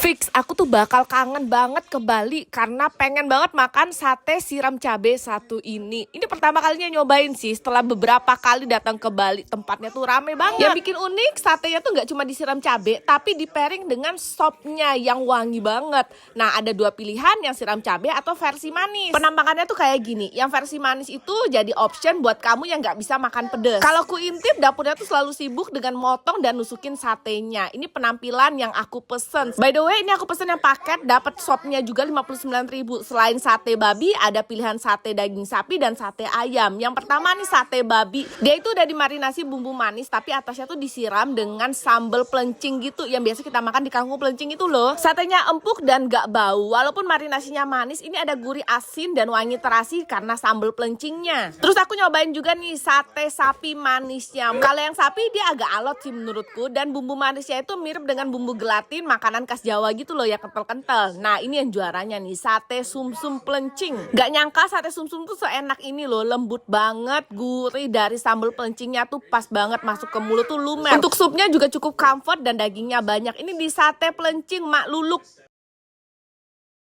Fix, aku tuh bakal kangen banget ke Bali karena pengen banget makan sate siram cabe satu ini. Ini pertama kalinya nyobain sih setelah beberapa kali datang ke Bali. Tempatnya tuh rame banget. Yang bikin unik, satenya tuh nggak cuma disiram cabe, tapi di pairing dengan sopnya yang wangi banget. Nah, ada dua pilihan, yang siram cabe atau versi manis. Penampakannya tuh kayak gini. Yang versi manis itu jadi option buat kamu yang nggak bisa makan pedes. Kalau ku intip, dapurnya tuh selalu sibuk dengan motong dan nusukin satenya. Ini penampilan yang aku pesen. By the way, ini aku pesen yang paket, dapat sopnya juga 59.000. Selain sate babi, ada pilihan sate daging sapi dan sate ayam. Yang pertama nih sate babi. Dia itu udah dimarinasi bumbu manis, tapi atasnya tuh disiram dengan sambal pelencing gitu, yang biasa kita makan di kangkung pelencing itu loh. Satenya empuk dan gak bau. Walaupun marinasinya manis, ini ada gurih asin dan wangi terasi karena sambal pelencingnya. Terus aku nyobain juga nih sate sapi manisnya. Kalau yang sapi dia agak alot sih menurutku, dan bumbu manisnya itu mirip dengan bumbu gelatin makanan khas Jawa gitu loh, ya kental-kental. Nah, ini yang juaranya nih, sate sumsum pelencing. Gak nyangka sate sumsum tuh seenak ini loh, lembut banget, gurih dari sambal pelencingnya tuh pas banget masuk ke mulut tuh lumer. Untuk supnya juga cukup comfort dan dagingnya banyak. Ini di sate pelencing Mak Luluk.